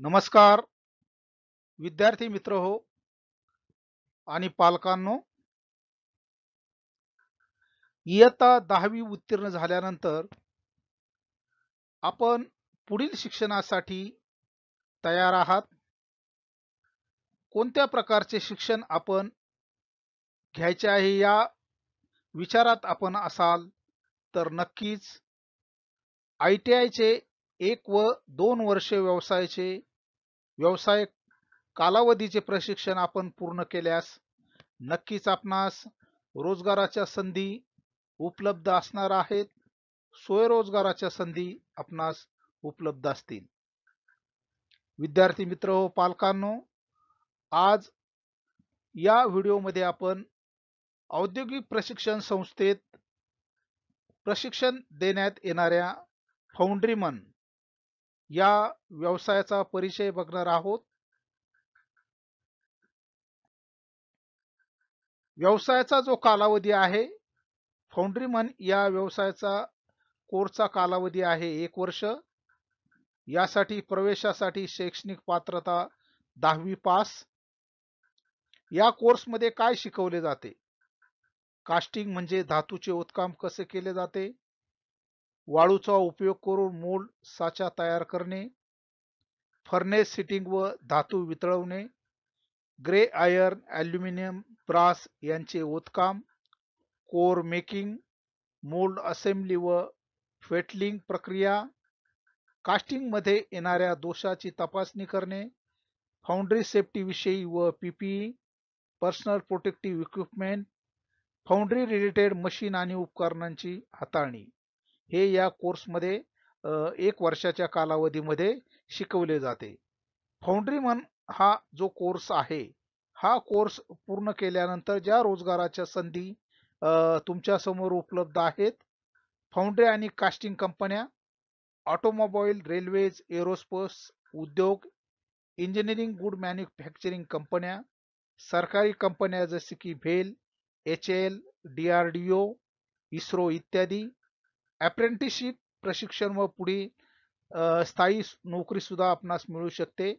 नमस्कार विद्यार्थी मित्र हो आणि पालकांनो. इयत्ता 10वी उत्तीर्ण झाल्यानंतर आपण पुढील शिक्षणासाठी तयार आहात. कोणत्या प्रकारचे शिक्षण आपण घ्यायचे आहे या विचारात आपण असाल तर नक्कीच ITIचे 1 व 2 वर्षे व्यवसाय कालावधीचे प्रशिक्षण आपण पूर्ण केल्यास नक्कीच आपणास रोजगाराच्या संधी उपलब्ध असणार आहेत. स्वयंरोजगाराच्या संधी आपणास उपलब्ध असतील. विद्यार्थी मित्र हो पालकांनो, आज या व्हिडिओमध्ये आपण औद्योगिक प्रशिक्षण संस्थेत प्रशिक्षण देण्यात येणाऱ्या फाउंड्रीमन या व्यवसायाचा परिचय बघणार आहोत. व्यवसायाचा जो कालावधी आहे, फाउंड्रीमन या व्यवसायाचा कोर्सचा कालावधी आहे 1 वर्ष. यासाठी प्रवेशासाठी शैक्षणिक पात्रता 10वी पास. या कोर्समध्ये काय शिकवले जाते? कास्टिंग म्हणजे धातूचे उत्काम कसे केले जाते, वाळूचा उपयोग करून मोल्ड साचा तयार करणे, फर्नेस सिटिंग व धातू वितळवणे, ग्रे आयर्न, ॲल्युमिनियम, ब्रास यांचे उत्काम, कोर मेकिंग, मोल्ड असेंब्ली व फेटलिंग प्रक्रिया, कास्टिंग मध्ये येणाऱ्या दोषाची तपासणी करणे, फाउंड्री सेफ्टी विषयी व PPE, personal protective equipment, foundry related machine आणि उपकरणांची हाताळणी हे या कोर्समध्ये 1 वर्षाच्या कालावधीमध्ये शिकवले जाते. फाउंड्रीमन हा जो कोर्स आहे, हा कोर्स पूर्ण केल्यानंतर ज्या रोजगाराच्या संधी तुमच्या समोर उपलब्ध आहेत, फाउंड्री आणि कास्टिंग कंपन्या, ऑटोमोबाईल, रेल्वेज, एरोस्पेस उद्योग, इंजिनिअरिंग गुड मॅन्युफॅक्चरिंग कंपन्या, सरकारी कंपन्या जसे की भेल, HAL, DRDO, इस्रो इत्यादी, अप्रेंटिसशिप प्रशिक्षण व पुढे स्थायी नोकरी सुद्धा आपणास मिळू शकते.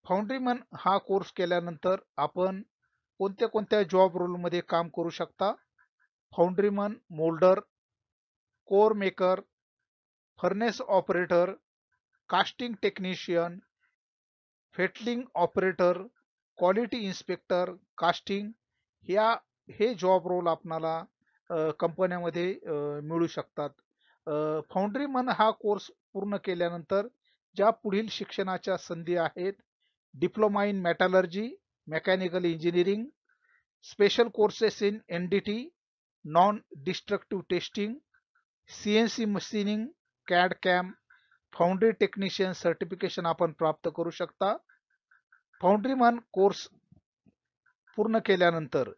फाउंड्रीमन हा कोर्स केल्यानंतर आपण कोणत्या कोणत्या जॉब रोलमध्ये काम करू शकता? Foundryman, moulder, core maker, furnace operator, casting technician, fettling operator, quality inspector, casting हे जॉब रोल आपणाला कंपन्यामध्ये मिळू शकतात. फाउंड्रीमन हा कोर्स पूर्ण केल्यानंतर ज्या पुढील शिक्षणाच्या संधी आहेत, diploma in metallurgy, mechanical engineering, special courses in NDT, non destructive testing, CNC machining, CAD CAM, foundry technician certification आपण प्राप्त करू शकता. फाउंड्रीमन कोर्स पूर्ण केल्यानंतर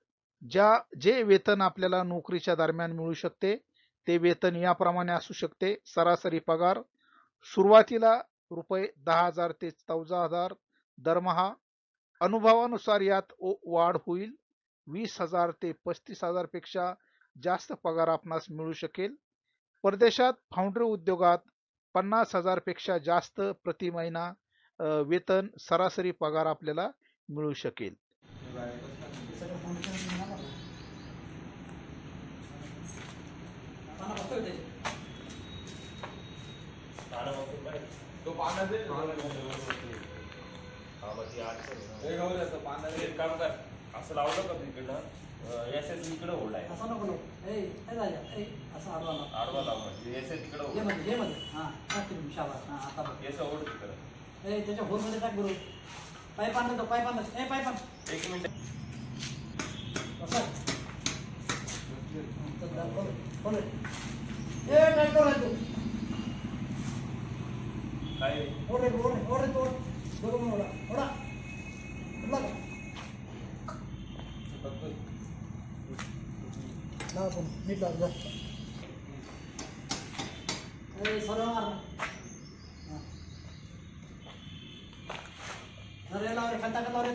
जे वेतन आपल्याला नोकरीच्या दरम्यान मिळू शकते, ते वेतन याप्रमाणे असू शकते. सरासरी पगार सुरुवातीला ₹10,000 ते 14,000 दरमहा. अनुभवानुसार यात वाढ होईल. 20,000 ते 35,000 पेक्षा जास्त पगार आपणास मिळू शकेल. परदेशात फाउंड्री उद्योगात 50,000 पेक्षा जास्त प्रति महिना वेतन सरासरी पगार आपल्याला मिळू शकेल. असं लावलं का तिकडं SS इकडे होल्ड आहे असं नको असं आडवा लावला SS इकडे होल्ड हे मध्ये हां शाबास हां आता बघ SS होल्ड तिकडे त्याच्या होल मध्ये टाक बरोबर. पाईप आणलं तो पाईप आणलं ए पाईप आण 1 मिनिट असं बोल ए टाक कर तू काय ओरे तो बरोबर ओढा ना पण नीट लाग जा ए सरळ मार हां सर याला खाटा का लावरे